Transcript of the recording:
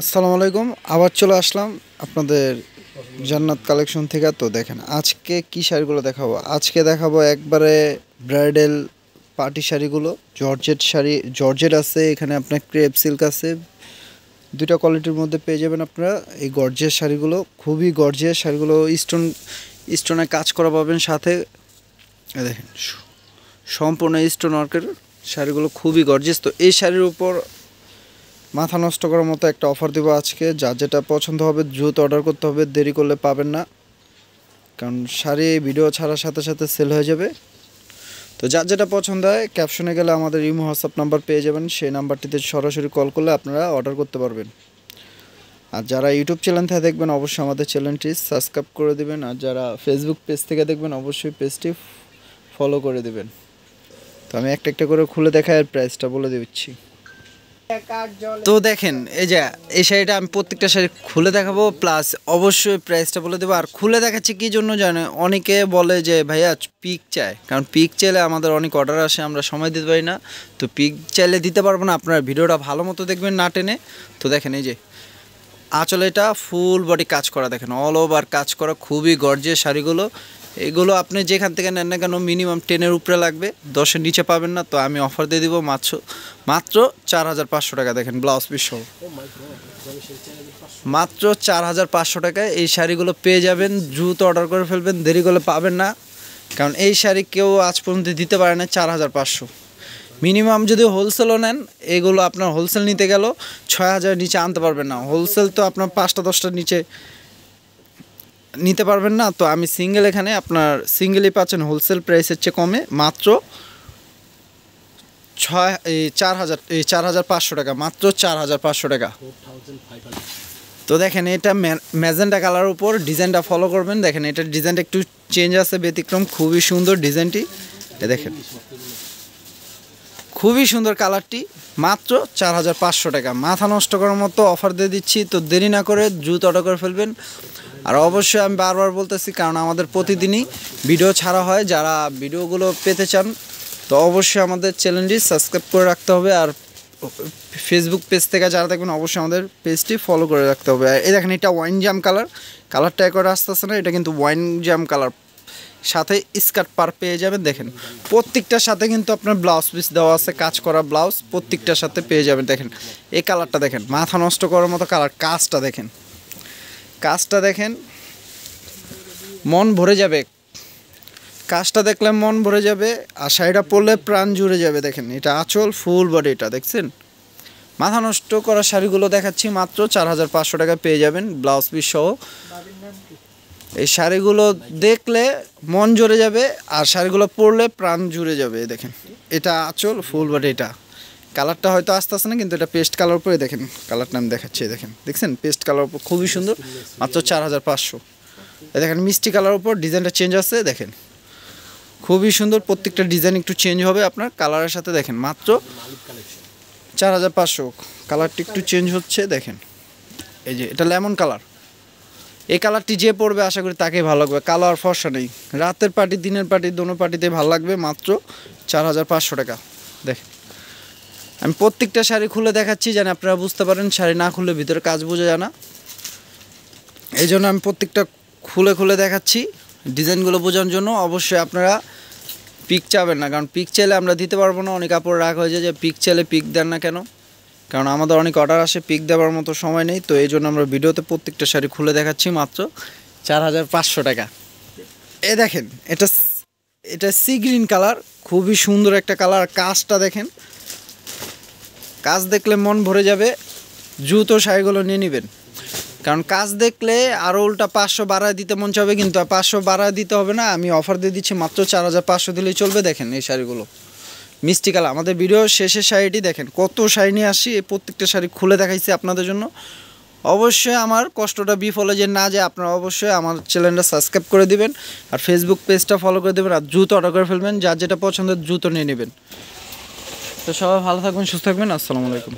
আসসালামু আলাইকুম। আবার চলে আসলাম আপনাদের জান্নাত কালেকশন থেকে। তো দেখেন আজকে কি শাড়িগুলো দেখাবো। আজকে দেখাবো একবারে ব্রাইডাল পার্টি শাড়িগুলো। জর্জেট শাড়ি, জর্জেট আছে, এখানে আপনার ক্রেপ সিল্ক আছে, দুইটা কোয়ালিটির মধ্যে পেয়ে যাবেন আপনারা এই গর্জিয়াস শাড়িগুলো। খুবই গর্জিয়াস শাড়িগুলো, স্টোনে কাজ করা পাবেন সাথে। দেখেন সম্পূর্ণ স্টোন ওয়ার্কের শাড়িগুলো, খুবই গর্জিয়াস। তো এই শাড়ির উপর মাথা নষ্ট করার মতো একটা অফার দেবো আজকে। যার যেটা পছন্দ হবে দ্রুত অর্ডার করতে হবে, দেরি করলে পাবেন না, কারণ শাড়ি ভিডিও ছাড়ার সাথে সাথে সেল হয়ে যাবে। তো যার যেটা পছন্দ হয় ক্যাপশনে গেলে আমাদের ইমো হোয়াটসঅ্যাপ নাম্বার পেয়ে যাবেন, সেই নাম্বারটিতে সরাসরি কল করলে আপনারা অর্ডার করতে পারবেন। আর যারা ইউটিউব চ্যানেল থেকে দেখবেন অবশ্যই আমাদের চ্যানেলটি সাবস্ক্রাইব করে দেবেন, আর যারা ফেসবুক পেজ থেকে দেখবেন অবশ্যই পেজটি ফলো করে দেবেন। তো আমি একটা একটা করে খুলে দেখাই আর প্রাইসটা বলে দিচ্ছি। তো দেখেন এই শাড়িটা আমি প্রত্যেকটা শাড়ি খুলে দেখাবো, প্লাস অবশ্যই প্রাইসটা বলে দেবো। আর খুলে দেখাচ্ছি কী জন্য জানে, অনেকে বলে যে ভাইয়া পিক চায়, কারণ পিক চাইলে আমাদের অনেক অর্ডার আসে, আমরা সময় দিতে পারি না। তো পিক চাইলে দিতে পারবো না, আপনারা ভিডিওটা ভালো মতো দেখবেন না টেনে। তো দেখেন এই যে আঁচলে এটা ফুল বডি কাজ করা, দেখেন অল ওভার কাজ করা, খুবই গর্জিয়াস শাড়িগুলো। এগুলো আপনি যেখান থেকে নেন না কেন মিনিমাম 10-এর উপরে লাগবে, 10-এর নিচে পাবেন না। তো আমি অফার দিয়ে দিব মাত্র 4,500 টাকা। দেখেন ব্লাউজ পিস সহ মাত্র 4,500 টাকায় এই শাড়িগুলো পেয়ে যাবেন। দ্রুত অর্ডার করে ফেলবেন, দেরি করলে পাবেন না, কারণ এই শাড়ি কেউ আজ পর্যন্ত দিতে পারে না 4,500। মিনিমাম যদি হোলসেলও নেন, এগুলো আপনার হোলসেল নিতে গেল 6,000 নিচে আনতে পারবেন না। হোলসেল তো আপনার 5-10টার নিচে নিতে পারবেন না। তো আমি সিঙ্গেল, এখানে আপনার সিঙ্গেলই পাচ্ছেন হোলসেল প্রাইসের চেয়ে কমে মাত্র 4,500 টাকা, মাত্র 4,500 টাকা। তো দেখেন এটা ম্যাজেন্টা কালার উপর ডিজাইনটা ফলো করবেন। দেখেন এটার ডিজাইনটা একটু চেঞ্জ আছে, ব্যতিক্রম, খুবই সুন্দর ডিজাইনটি। দেখেন খুবই সুন্দর কালারটি, মাত্র 4,500 টাকা। মাথা নষ্ট করার মতো অফার দিয়ে দিচ্ছি। তো দেরি না করে দ্রুত অর্ডার করে ফেলবেন। আর অবশ্যই আমি বারবার বলতেছি, কারণ আমাদের প্রতিদিনই ভিডিও ছাড়া হয়, যারা ভিডিওগুলো পেতে চান তো অবশ্যই আমাদের চ্যানেলটি সাবস্ক্রাইব করে রাখতে হবে। আর ফেসবুক পেজ থেকে যারা দেখবেন অবশ্যই আমাদের পেজটি ফলো করে রাখতে হবে। এই দেখেন এটা ওয়াইন জাম কালারটা একবার আসতেছে না, এটা কিন্তু ওয়াইন জাম কালার, সাথে স্কার্ট পার পেয়ে যাবেন। দেখেন প্রত্যেকটার সাথে কিন্তু আপনার ব্লাউজ পিস দেওয়া আছে, কাজ করা ব্লাউজ প্রত্যেকটার সাথে পেয়ে যাবেন। দেখেন এই কালারটা দেখেন, মাথা নষ্ট করার মতো কালার। কাজটা দেখেন মন ভরে যাবে, কাজটা দেখলে মন ভরে যাবে। আর শাড়িটা পরলে প্রাণ জুড়ে যাবে। দেখেন এটা আঁচল, ফুল বডি, এটা দেখছেন। মাথা নষ্ট করা শাড়িগুলো দেখাচ্ছি, মাত্র 4,500 টাকা পেয়ে যাবেন ব্লাউজ পিস সহ। এই শাড়িগুলো দেখলে মন জুড়ে যাবে, আর শাড়িগুলো পরলে প্রাণ জুড়ে যাবে। দেখেন এটা আঁচল, ফুল বডি, এটা কালারটা হয়তো আসতেছে না, কিন্তু এটা পেস্ট কালার উপরে। দেখেন কালারটা আমি দেখাচ্ছি, দেখছেন পেস্ট কালার উপর, খুবই সুন্দর, মাত্র 4,500। দেখেন মিষ্টি কালার উপর ডিজাইনটা চেঞ্জ আছে, দেখেন খুবই সুন্দর। প্রত্যেকটা ডিজাইন একটু চেঞ্জ হবে আপনার কালারের সাথে। দেখেন মাত্র 4,500, কালারটি একটু চেঞ্জ হচ্ছে। দেখেন এই যে এটা লেমন কালার, এই কালারটি যে পরবে আশা করি তাকেই ভালো লাগবে। কালো আর ফর্সা নেই, রাতের পার্টি দিনের পার্টি দোনো পার্টিতে ভালো লাগবে। মাত্র 4,500 টাকা। দেখেন আমি প্রত্যেকটা শাড়ি খুলে দেখাচ্ছি, যেন আপনারা বুঝতে পারেন, শাড়ি না খুললে ভিতরে কাজ বোঝা যায় না। এই জন্য আমি প্রত্যেকটা খুলে দেখাচ্ছি ডিজাইনগুলো বোঝানোর জন্য। অবশ্যই আপনারা পিক চাবেন না, কারণ পিক চাইলে আমরা দিতে পারবো না। অনেক কাপড় রাগ হয়ে যায় যে পিক চাইলে পিক দেন না কেন, কারণ আমাদের অনেক অর্ডার আসে, পিক দেওয়ার মতো সময় নেই। তো এই জন্য আমরা ভিডিওতে প্রত্যেকটা শাড়ি খুলে দেখাচ্ছি, মাত্র 4,500 টাকা। এ দেখেন এটা সি গ্রিন কালার, খুবই সুন্দর একটা কালার। কাজটা দেখেন, কাজ দেখলে মন ভরে যাবে। দ্রুত শাড়িগুলো নিয়ে নেবেন, কারণ কাজ দেখলে আরও উল্টা 500 বাড়ায় দিতে মন চাবে, কিন্তু 500 বাড়ায় দিতে হবে না। আমি অফার দিয়ে দিচ্ছি, মাত্র 4,500 দিলেই চলবে। দেখেন এই শাড়িগুলো মিষ্টি কালার। আমাদের ভিডিও শেষের শাড়িটি দেখেন, কত শাড়ি নিয়ে আসি, এই প্রত্যেকটা শাড়ি খুলে দেখাইছি আপনাদের জন্য। অবশ্যই আমার কষ্টটা বিফলে যে না যায়, আপনারা অবশ্যই আমার চ্যানেলটা সাবস্ক্রাইব করে দিবেন, আর ফেসবুক পেজটা ফলো করে দেবেন, আর দ্রুত অর্ডার করে ফেলবেন। যার যেটা পছন্দের দ্রুত নিয়ে নেবেন। তো সবাই ভালো থাকবেন, সুস্থ থাকবেন। আসসালামু আলাইকুম।